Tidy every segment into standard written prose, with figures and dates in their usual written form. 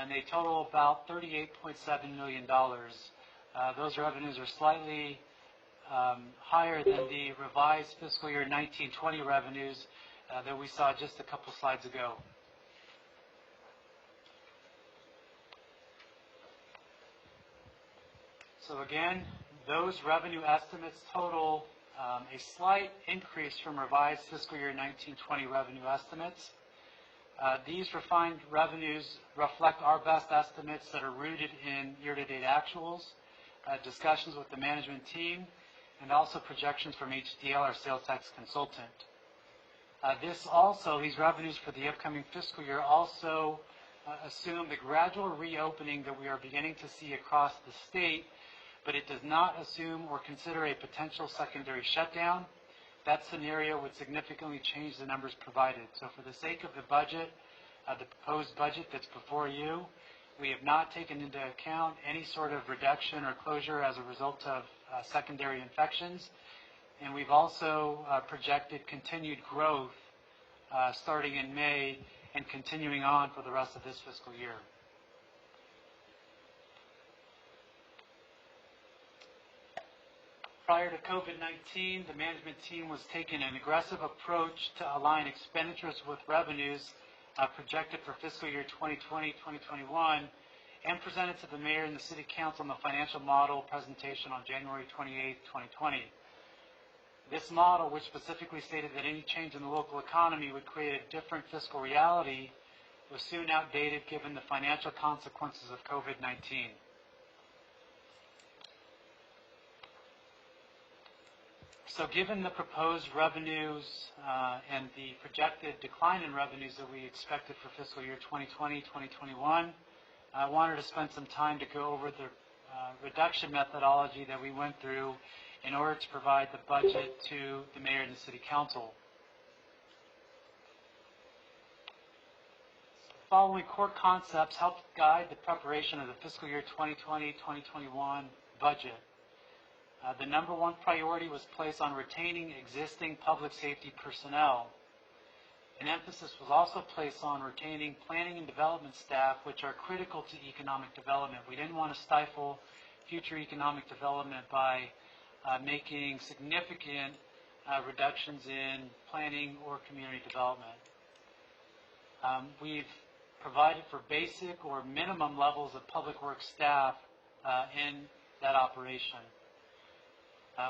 and they total about $38.7 million. Those revenues are slightly higher than the revised fiscal year 19-20 revenues that we saw just a couple slides ago. So again, those revenue estimates total a slight increase from revised fiscal year 19-20 revenue estimates. These refined revenues reflect our best estimates that are rooted in year-to-date actuals, discussions with the management team, and also projections from HDL, our sales tax consultant. These revenues for the upcoming fiscal year also assume the gradual reopening that we are beginning to see across the state, but it does not assume or consider a potential secondary shutdown. That scenario would significantly change the numbers provided. So for the sake of the budget, the proposed budget that's before you, we have not taken into account any sort of reduction or closure as a result of secondary infections. And we've also projected continued growth starting in May and continuing on for the rest of this fiscal year. Prior to COVID-19, the management team was taking an aggressive approach to align expenditures with revenues projected for fiscal year 2020-2021 and presented to the mayor and the city council in the financial model presentation on January 28, 2020. This model, which specifically stated that any change in the local economy would create a different fiscal reality, was soon outdated given the financial consequences of COVID-19. So given the proposed revenues and the projected decline in revenues that we expected for fiscal year 2020-2021, I wanted to spend some time to go over the reduction methodology that we went through in order to provide the budget to the mayor and the city council. The following core concepts helped guide the preparation of the fiscal year 2020-2021 budget. The number one priority was placed on retaining existing public safety personnel. An emphasis was also placed on retaining planning and development staff, which are critical to economic development. We didn't want to stifle future economic development by making significant reductions in planning or community development. We've provided for basic or minimum levels of public works staff in that operation.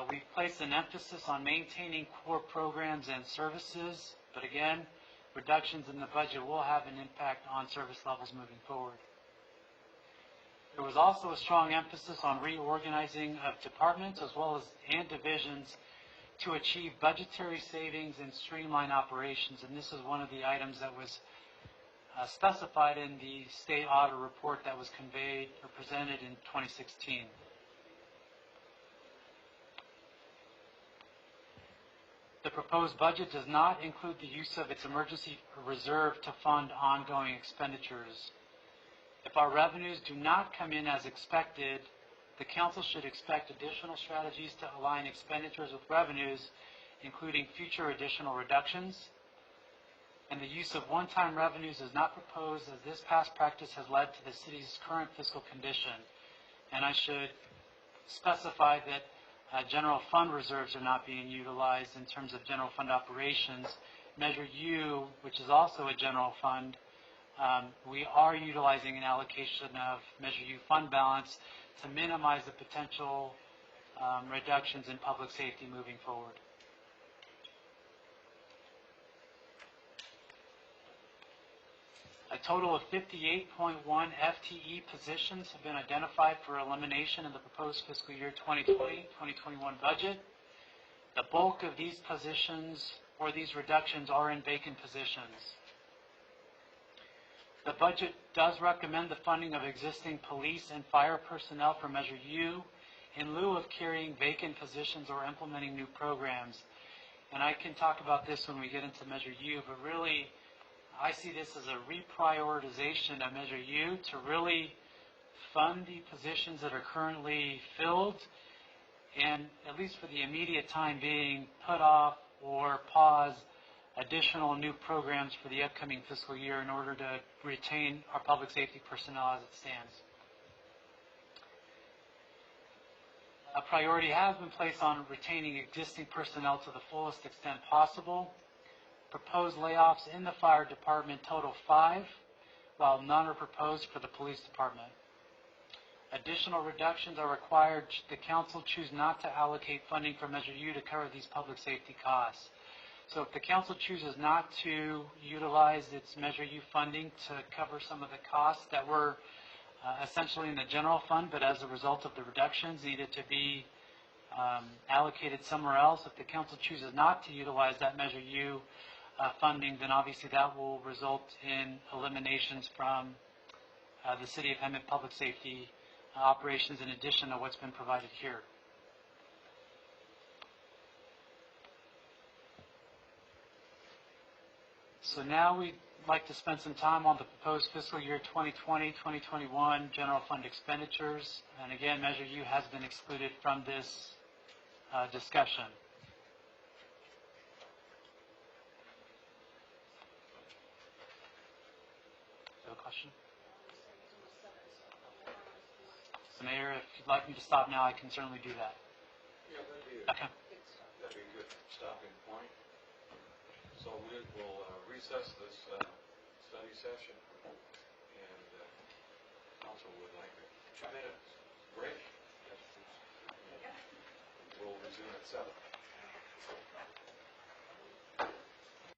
We've placed an emphasis on maintaining core programs and services, but again, reductions in the budget will have an impact on service levels moving forward. There was also a strong emphasis on reorganizing of departments as well as divisions to achieve budgetary savings and streamline operations, and this is one of the items that was specified in the state audit report that was conveyed or presented in 2016. The proposed budget does not include the use of its emergency reserve to fund ongoing expenditures. If our revenues do not come in as expected, the council should expect additional strategies to align expenditures with revenues, including future additional reductions. And the use of one-time revenues is not proposed, as this past practice has led to the city's current fiscal condition. And I should specify that general fund reserves are not being utilized in terms of general fund operations. Measure U, which is also a general fund, we are utilizing an allocation of Measure U fund balance to minimize the potential reductions in public safety moving forward. A total of 58.1 FTE positions have been identified for elimination in the proposed fiscal year 2020-2021 budget. The bulk of these positions or these reductions are in vacant positions. The budget does recommend the funding of existing police and fire personnel for Measure U in lieu of carrying vacant positions or implementing new programs. And I can talk about this when we get into Measure U, but really I see this as a reprioritization of Measure U to really fund the positions that are currently filled and, at least for the immediate time being, put off or pause additional new programs for the upcoming fiscal year in order to retain our public safety personnel as it stands. A priority has been placed on retaining existing personnel to the fullest extent possible. Proposed layoffs in the fire department total 5, while none are proposed for the police department. Additional reductions are required should the council choose not to allocate funding for Measure U to cover these public safety costs. So if the council chooses not to utilize its Measure U funding to cover some of the costs that were essentially in the general fund, but as a result of the reductions needed to be allocated somewhere else, if the council chooses not to utilize that Measure U funding, then obviously that will result in eliminations from the City of Hemet public safety operations in addition to what's been provided here. So now we'd like to spend some time on the proposed fiscal year 2020-2021 general fund expenditures. And again, Measure U has been excluded from this discussion. Do you have a question? So Mayor, if you'd like me to stop now, I can certainly do that. Yeah, that'd be a good stopping point. So we will recess this study session, and council would like to chime in. Great. We'll resume at 7.